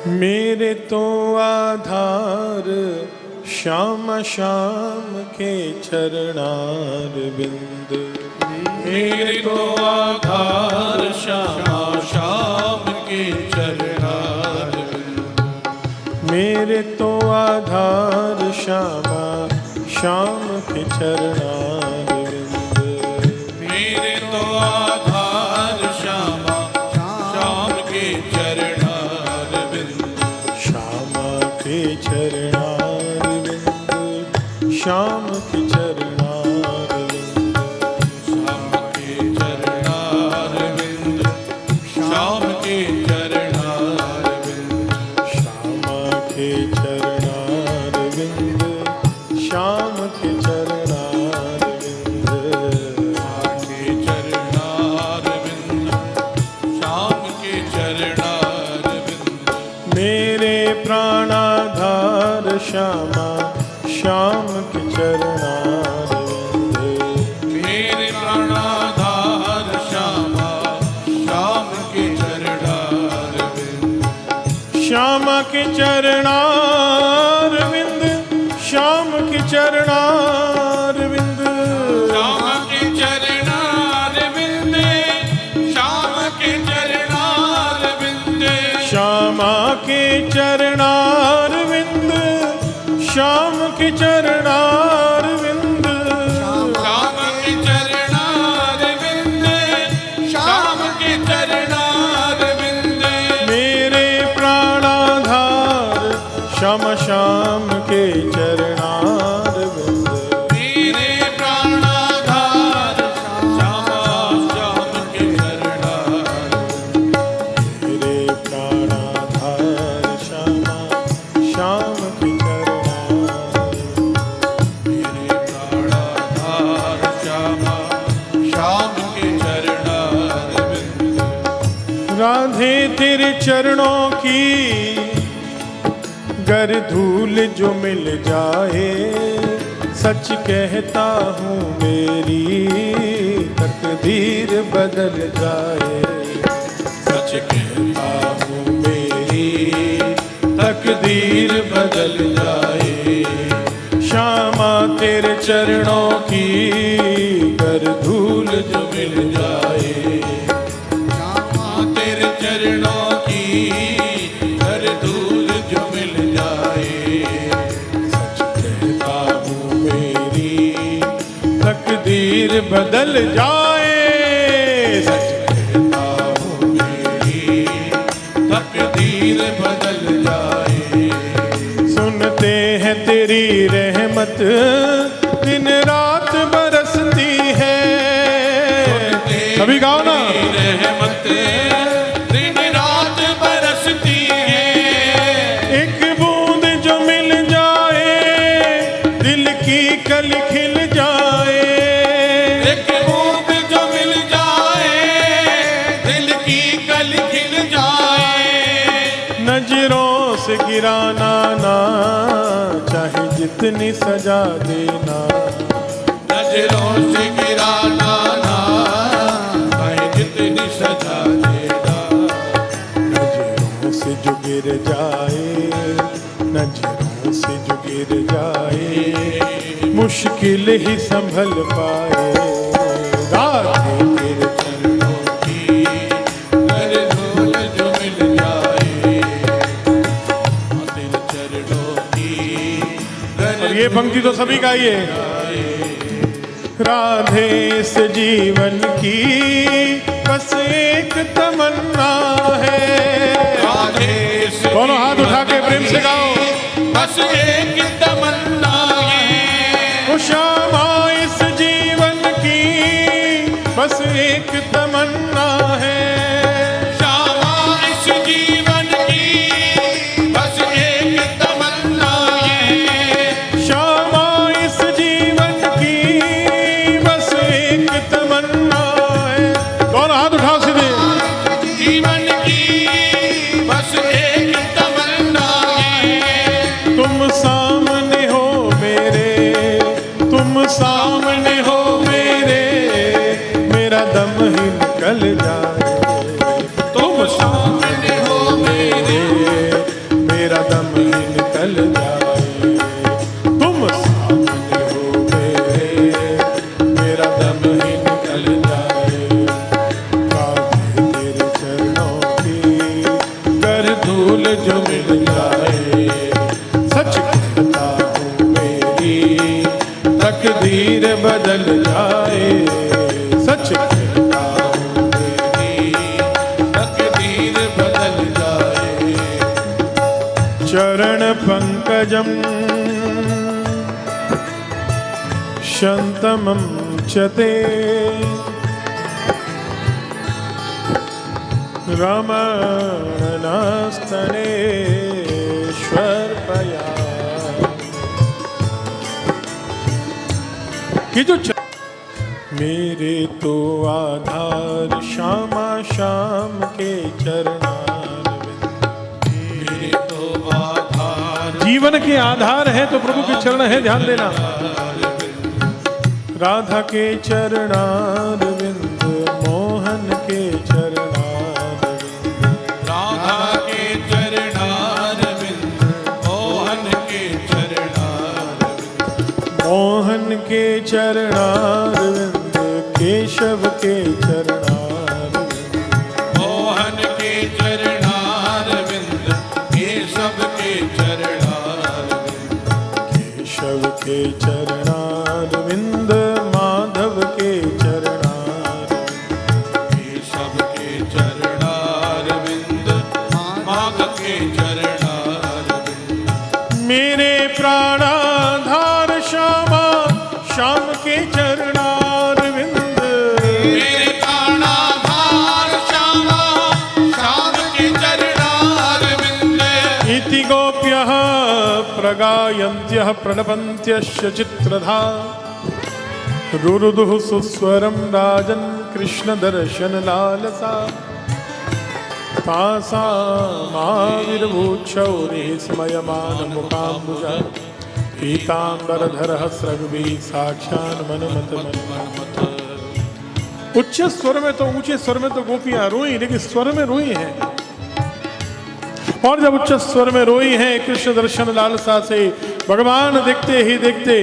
मेरे तो आधार श्याम श्याम के चरणार बिंद। मेरे तो आधार श्याम श्याम के चरणार बिंद। मेरे तो आधार श्यामा श्याम के चरणार बिंद। मेरे तो आधार श्यामा श्याम के चरणार बिंद। श्यामा के चरणार बिंद। श्याम के चरणार बिंद। श्याम के चरणार बिंद। श्याम के चरणार बिंद। श्यामा के चरणार बिंद। श्याम के चरणार बिंद। श्याम के चरणार बिंद। मेरे प्राणाधार श्यामा श्याम के चरणार बिंद। मेरे प्राणाधार श्यामा श्याम के चरणार बिंद। श्यामा के चरणार बिंद। श्याम के चरणार बिंद। श्याम के चरणार बिंद। श्याम के चरणार बिंद। श्यामा के चरणार बिंद। श्याम के चरणार बिंद। श्याम के चरणार बिंद। श्याम के चरणार बिंद। मेरे प्राणाधार श्याम श्याम के चरणार बिंद। मेरे प्राणाधार श्यामा श्याम के चरणार। मेरे प्राणाधार श्यामा श्याम के चरणार। मेरे प्राणाधार श्यामा श्याम के चरणार बिंद। राधे तेरे चरणों की गर धूल जो मिल जाए, सच कहता हूँ मेरी तकदीर बदल जाए। सच कहता हूँ मेरी तकदीर बदल जाए। श्यामा तेरे चरणों की गर धूल जो मिल जाए। श्यामा तेरे चरणों की हर धूल जो मिल जाए। सच कहता हूँ मेरी तकदीर बदल जाए। सच कहता हूँ मेरी तकदीर बदल जाए। सुनते हैं तेरी रहमत दिन रात बरसती है। सभी गाओ ना। रहमत दिन रात बरसती है। एक बूंद जो मिल जाए, दिल की कली खिल जाए। एक बूंद जो मिल जाए, दिल की कली खिल जाए। नजरों से गिराना ना, चाहे जितनी सजा देना। नजरों से गिराना ना, चाहे जितनी सजा देना। नजरों से जो गिर जाए, नजरों से जो गिर जाए, मुश्किल ही संभल पाए। राधे तेरे चरणों की हर धूल जो मिल जाए। तेरे चरणों की और ये पंक्ति तो सभी गाइए। राधे इस जीवन की बस एक तमन्ना है। राधे से दोनों हाथ उठा के प्रेम से गाओ। बस एक तमन्ना है। ओ श्यामा इस जीवन की बस एक तमन्ना है। श्यामा इस जीवन की बस एक तमन्ना है। श्यामा इस जीवन की बस एक तमन्ना है। दोनों हाथ उठाओ सीधे। जीवन की बस एक तमन्ना है। तुम सामने धूल जो मिल जाए। सच कहता हूँ मेरी तकदीर बदल जाए। सच कहता हूँ मेरी तकदीर बदल जाए। चरण पंकजम शंतमं च ते रमणस्तनेश्वर्पया। कि जो मेरे तो आधार श्यामा श्याम के चरणारविंद। मेरे तो आधार जीवन के आधार है तो प्रभु के चरण है, ध्यान देना। राधा के चरणारविंद, मोहन के चरणारविंद, राधा के चरणारविंद, मोहन के चरणारविंद, मोहन के चरणारविंद, केशव के चरणारविंद, मोहन के चरणारविंद, केशव के चरणारविंद, केशव के चरणारविंद, माधव के चरणारविंद, केशव के चरणारविंद, माधव के चरणारविंद। मेरे प्राणाधार श्यामा श्याम के चरणारविंद। मेरे प्राणाधार श्यामा श्याम के चरणारविंद। इति गोप्यः प्रगायन्त्यः प्रणपन्त्यश्च चित्रधा रुरुदुः सुस्वरं राजन् कृष्णदर्शन लालसा। तासामाविर्भूक्षौरिः स्मयमानमुखाम्बुजः पीताम्बरधरः स्रग्भिः साक्षान् मन्मथ। उच्च स्वर में तो ऊंचे स्वर में तो गोपियां रोई, लेकिन स्वर में रोई हैं। और जब उच्च स्वर में रोई हैं कृष्ण दर्शन लालसा से, भगवान देखते ही देखते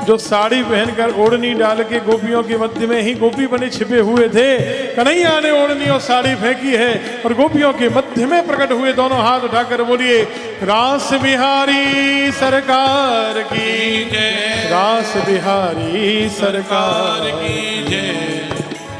जो साड़ी पहनकर ओढ़नी डाल के गोपियों के मध्य में ही गोपी बने छिपे हुए थे, कन्हैया ने ओढ़नी और साड़ी फेंकी है और गोपियों के मध्य में प्रकट हुए। दोनों हाथ उठाकर बोलिए रास बिहारी सरकार की जय, रास बिहारी सरकार की जय।